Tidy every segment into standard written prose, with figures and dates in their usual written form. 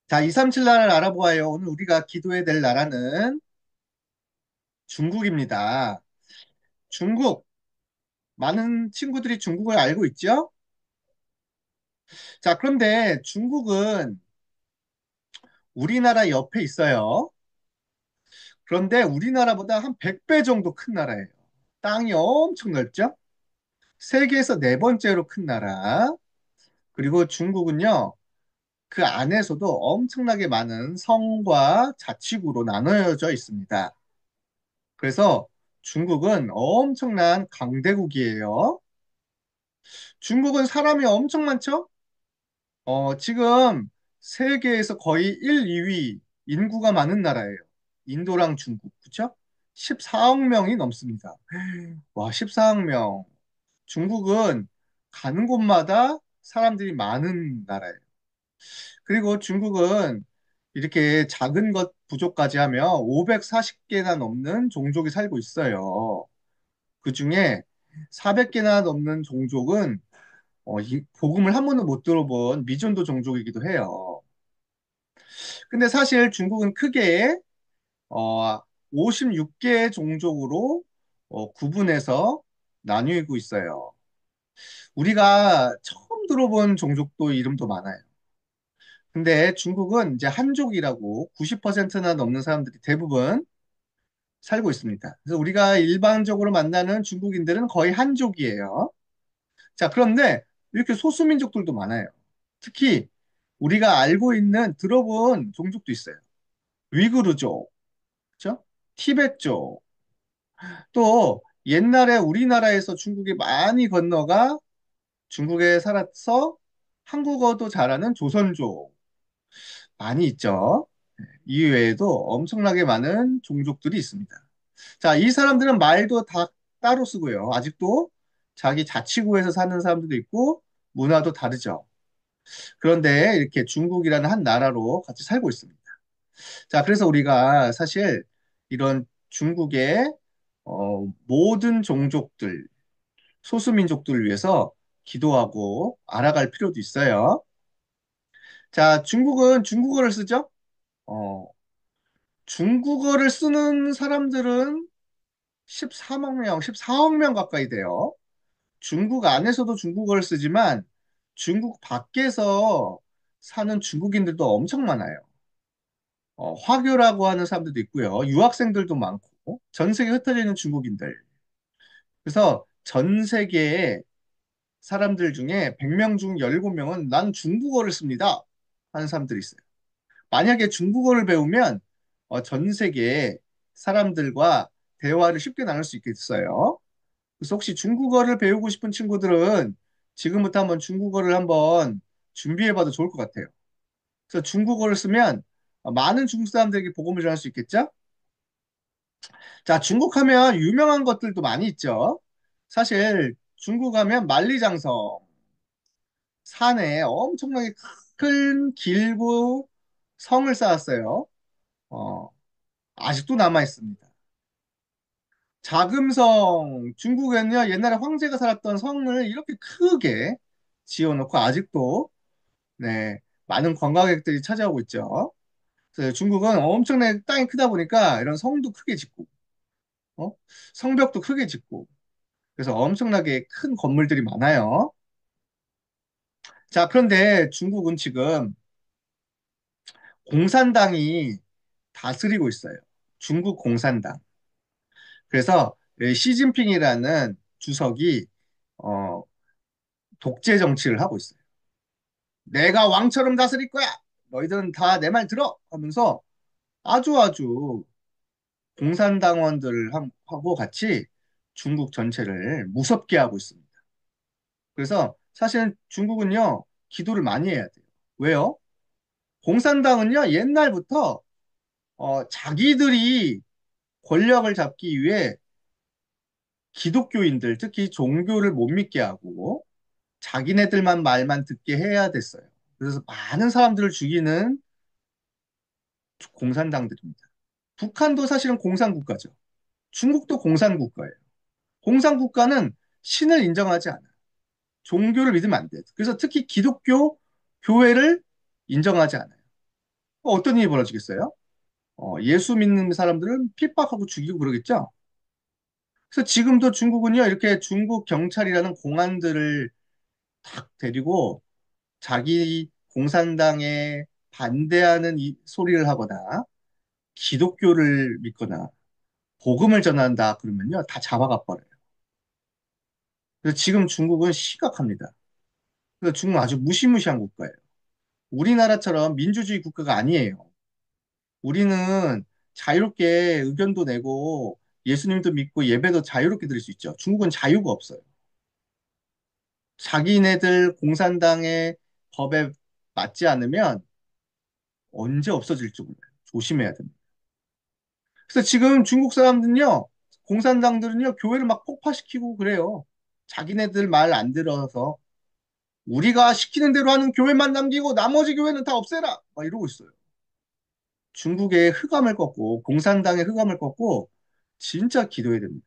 자, 237 나라를 알아보아요. 오늘 우리가 기도해야 될 나라는 중국입니다. 중국, 많은 친구들이 중국을 알고 있죠? 자, 그런데 중국은 우리나라 옆에 있어요. 그런데 우리나라보다 한 100배 정도 큰 나라예요. 땅이 엄청 넓죠? 세계에서 네 번째로 큰 나라. 그리고 중국은요, 그 안에서도 엄청나게 많은 성과 자치구로 나눠져 있습니다. 그래서 중국은 엄청난 강대국이에요. 중국은 사람이 엄청 많죠? 지금 세계에서 거의 1, 2위 인구가 많은 나라예요. 인도랑 중국, 그쵸? 14억 명이 넘습니다. 와, 14억 명. 중국은 가는 곳마다 사람들이 많은 나라예요. 그리고 중국은 이렇게 작은 것 부족까지 하면 540개나 넘는 종족이 살고 있어요. 그 중에 400개나 넘는 종족은 이 복음을 한 번도 못 들어본 미전도 종족이기도 해요. 근데 사실 중국은 크게 어, 56개 종족으로 구분해서 나뉘고 있어요. 우리가 처음 들어본 종족도 이름도 많아요. 근데 중국은 이제 한족이라고 90%나 넘는 사람들이 대부분 살고 있습니다. 그래서 우리가 일반적으로 만나는 중국인들은 거의 한족이에요. 자, 그런데 이렇게 소수민족들도 많아요. 특히 우리가 알고 있는 들어본 종족도 있어요. 위구르족, 그렇죠? 티베트족, 또 옛날에 우리나라에서 중국에 많이 건너가 중국에 살아서 한국어도 잘하는 조선족 많이 있죠. 이외에도 엄청나게 많은 종족들이 있습니다. 자, 이 사람들은 말도 다 따로 쓰고요. 아직도 자기 자치구에서 사는 사람들도 있고 문화도 다르죠. 그런데 이렇게 중국이라는 한 나라로 같이 살고 있습니다. 자, 그래서 우리가 사실 이런 중국의 모든 종족들, 소수민족들을 위해서 기도하고 알아갈 필요도 있어요. 자, 중국은 중국어를 쓰죠? 어, 중국어를 쓰는 사람들은 13억 명, 14억 명 가까이 돼요. 중국 안에서도 중국어를 쓰지만 중국 밖에서 사는 중국인들도 엄청 많아요. 화교라고 하는 사람들도 있고요. 유학생들도 많고, 전 세계에 흩어져 있는 중국인들. 그래서 전 세계의 사람들 중에 100명 중 17명은 난 중국어를 씁니다. 하는 사람들이 있어요. 만약에 중국어를 배우면 전 세계 사람들과 대화를 쉽게 나눌 수 있겠어요. 그래서 혹시 중국어를 배우고 싶은 친구들은 지금부터 한번 중국어를 한번 준비해봐도 좋을 것 같아요. 그래서 중국어를 쓰면 많은 중국 사람들에게 복음을 전할 수 있겠죠? 자, 중국 하면 유명한 것들도 많이 있죠. 사실 중국 하면 만리장성 산에 엄청나게 큰 길고 성을 쌓았어요. 어, 아직도 남아 있습니다. 자금성 중국에는요 옛날에 황제가 살았던 성을 이렇게 크게 지어놓고 아직도 네 많은 관광객들이 찾아오고 있죠. 그래서 중국은 엄청나게 땅이 크다 보니까 이런 성도 크게 짓고 어? 성벽도 크게 짓고 그래서 엄청나게 큰 건물들이 많아요. 자, 그런데 중국은 지금 공산당이 다스리고 있어요. 중국 공산당. 그래서 이 시진핑이라는 주석이 어, 독재 정치를 하고 있어요. 내가 왕처럼 다스릴 거야. 너희들은 다 내 말 들어. 하면서 아주 아주 공산당원들하고 같이 중국 전체를 무섭게 하고 있습니다. 그래서 사실은 중국은요, 기도를 많이 해야 돼요. 왜요? 공산당은요, 옛날부터 자기들이 권력을 잡기 위해 기독교인들, 특히 종교를 못 믿게 하고 자기네들만 말만 듣게 해야 됐어요. 그래서 많은 사람들을 죽이는 공산당들입니다. 북한도 사실은 공산국가죠. 중국도 공산국가예요. 공산국가는 신을 인정하지 않아요. 종교를 믿으면 안 돼요. 그래서 특히 기독교 교회를 인정하지 않아요. 어떤 일이 벌어지겠어요? 예수 믿는 사람들은 핍박하고 죽이고 그러겠죠? 그래서 지금도 중국은요, 이렇게 중국 경찰이라는 공안들을 탁 데리고 자기 공산당에 반대하는 소리를 하거나 기독교를 믿거나 복음을 전한다 그러면요, 다 잡아가 버려요. 그래서 지금 중국은 심각합니다. 그래서 중국은 아주 무시무시한 국가예요. 우리나라처럼 민주주의 국가가 아니에요. 우리는 자유롭게 의견도 내고 예수님도 믿고 예배도 자유롭게 드릴 수 있죠. 중국은 자유가 없어요. 자기네들 공산당의 법에 맞지 않으면 언제 없어질지 몰라요. 조심해야 됩니다. 그래서 지금 중국 사람들은요, 공산당들은요, 교회를 막 폭파시키고 그래요. 자기네들 말 안 들어서 우리가 시키는 대로 하는 교회만 남기고 나머지 교회는 다 없애라. 막 이러고 있어요. 중국의 흑암을 꺾고 공산당의 흑암을 꺾고 진짜 기도해야 됩니다.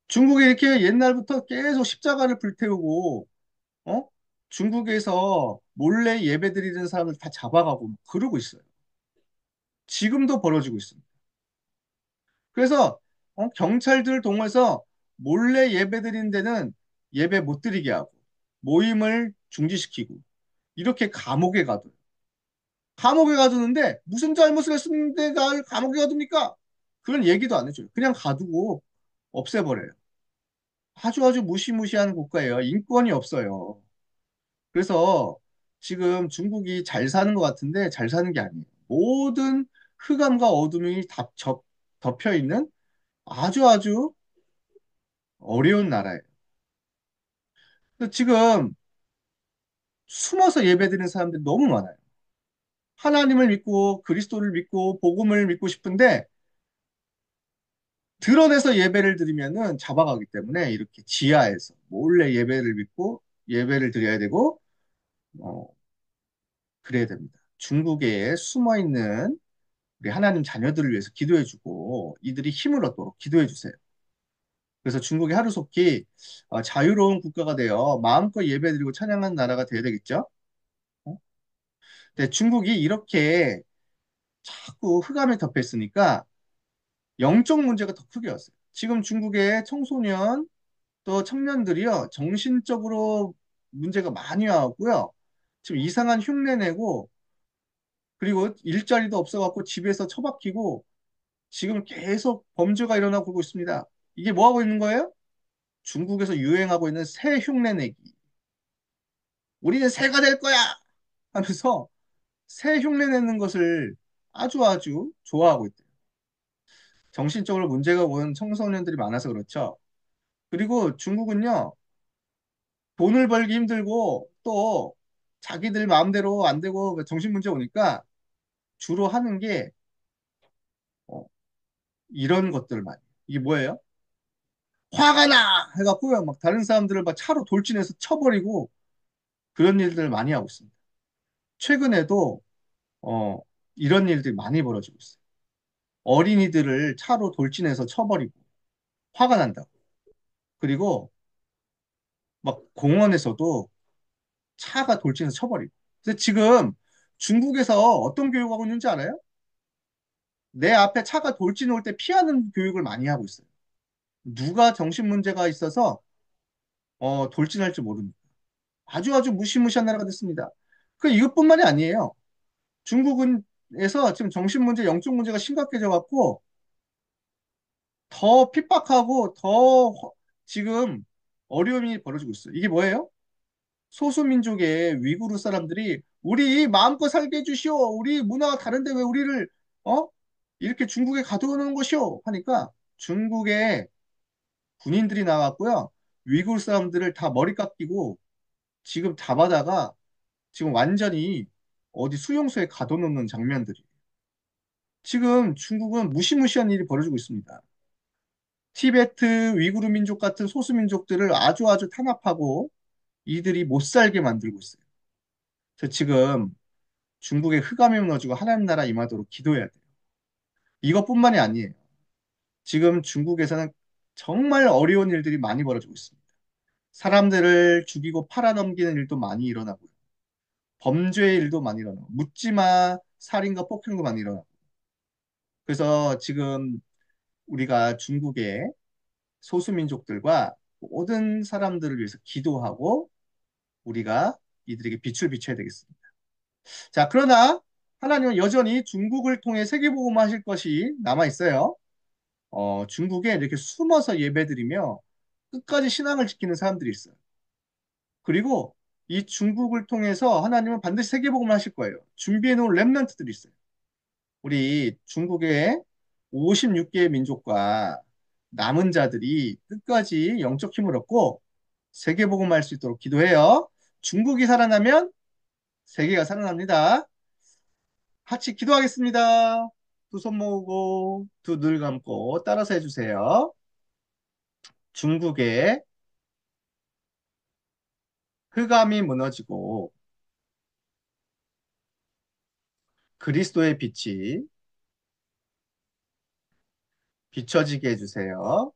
중국이 이렇게 옛날부터 계속 십자가를 불태우고 어? 중국에서 몰래 예배드리는 사람을 다 잡아가고 그러고 있어요. 지금도 벌어지고 있습니다. 그래서 경찰들 동원해서 몰래 예배드리는 데는 예배 못 드리게 하고 모임을 중지시키고 이렇게 감옥에 가둬요. 감옥에 가두는데 무슨 잘못을 했는데 날 감옥에 가둡니까? 그런 얘기도 안 해줘요. 그냥 가두고 없애버려요. 아주 아주 무시무시한 국가예요. 인권이 없어요. 그래서 지금 중국이 잘 사는 것 같은데 잘 사는 게 아니에요. 모든 흑암과 어둠이 다 덮여 있는 아주 아주 어려운 나라예요. 그래서 지금 숨어서 예배드리는 사람들이 너무 많아요. 하나님을 믿고 그리스도를 믿고 복음을 믿고 싶은데 드러내서 예배를 드리면은 잡아가기 때문에 이렇게 지하에서 몰래 예배를 믿고 예배를 드려야 되고 어, 그래야 됩니다. 중국에 숨어 있는 우리 하나님 자녀들을 위해서 기도해주고 이들이 힘을 얻도록 기도해주세요. 그래서 중국이 하루속히 자유로운 국가가 되어 마음껏 예배드리고 찬양하는 나라가 되어야 되겠죠? 어? 근데 중국이 이렇게 자꾸 흑암에 덮여 있으니까 영적 문제가 더 크게 왔어요. 지금 중국의 청소년 또 청년들이요, 정신적으로 문제가 많이 와갖고요, 지금 이상한 흉내 내고, 그리고 일자리도 없어갖고 집에서 처박히고, 지금 계속 범죄가 일어나고 그러고 있습니다. 이게 뭐 하고 있는 거예요? 중국에서 유행하고 있는 새 흉내 내기. 우리는 새가 될 거야! 하면서 새 흉내 내는 것을 아주 아주 좋아하고 있대요. 정신적으로 문제가 온 청소년들이 많아서 그렇죠. 그리고 중국은요, 돈을 벌기 힘들고 또 자기들 마음대로 안 되고 정신 문제 오니까 주로 하는 게 어, 이런 것들 많이. 이게 뭐예요? 화가 나! 해갖고요. 막 다른 사람들을 막 차로 돌진해서 쳐버리고 그런 일들을 많이 하고 있습니다. 최근에도 어, 이런 일들이 많이 벌어지고 있어요. 어린이들을 차로 돌진해서 쳐버리고 화가 난다고. 그리고 막 공원에서도 차가 돌진해서 쳐버리고. 그래서 지금 중국에서 어떤 교육하고 있는지 알아요? 내 앞에 차가 돌진 올 때 피하는 교육을 많이 하고 있어요. 누가 정신 문제가 있어서 돌진할 줄 모릅니다. 아주 아주 무시무시한 나라가 됐습니다. 그 이것뿐만이 아니에요. 중국은에서 지금 정신 문제, 영적 문제가 심각해져 갖고 더 핍박하고 더 지금 어려움이 벌어지고 있어요. 이게 뭐예요? 소수민족의 위구르 사람들이 우리 마음껏 살게 해주시오. 우리 문화가 다른데 왜 우리를 어? 이렇게 중국에 가둬놓은 것이오. 하니까 중국의 군인들이 나왔고요. 위구르 사람들을 다 머리 깎이고 지금 잡아다가 지금 완전히 어디 수용소에 가둬놓는 장면들이 지금 중국은 무시무시한 일이 벌어지고 있습니다. 티베트, 위구르 민족 같은 소수 민족들을 아주 아주 탄압하고 이들이 못 살게 만들고 있어요. 그래서 지금 중국의 흑암이 무너지고 하나님 나라 임하도록 기도해야 돼요. 이것뿐만이 아니에요. 지금 중국에서는 정말 어려운 일들이 많이 벌어지고 있습니다. 사람들을 죽이고 팔아넘기는 일도 많이 일어나고요. 범죄의 일도 많이 일어나고 묻지마 살인과 폭행도 많이 일어나고. 그래서 지금 우리가 중국의 소수민족들과 모든 사람들을 위해서 기도하고 우리가 이들에게 빛을 비춰야 되겠습니다. 자, 그러나 하나님은 여전히 중국을 통해 세계복음화 하실 것이 남아 있어요. 중국에 이렇게 숨어서 예배드리며 끝까지 신앙을 지키는 사람들이 있어요. 그리고 이 중국을 통해서 하나님은 반드시 세계복음을 하실 거예요. 준비해 놓은 렘넌트들이 있어요. 우리 중국의 56개의 민족과 남은 자들이 끝까지 영적 힘을 얻고 세계복음할 수 있도록 기도해요. 중국이 살아나면 세계가 살아납니다. 같이 기도하겠습니다. 두 손 모으고 두 눈 감고 따라서 해주세요. 중국의 흑암이 무너지고 그리스도의 빛이 비춰지게 해주세요.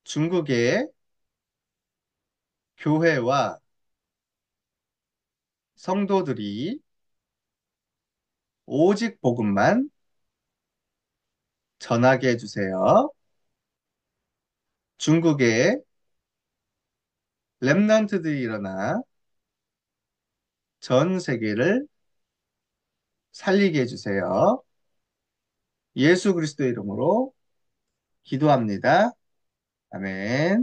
중국의 교회와 성도들이 오직 복음만 전하게 해주세요. 중국의 렘넌트들이 일어나 전 세계를 살리게 해주세요. 예수 그리스도의 이름으로 기도합니다. 아멘.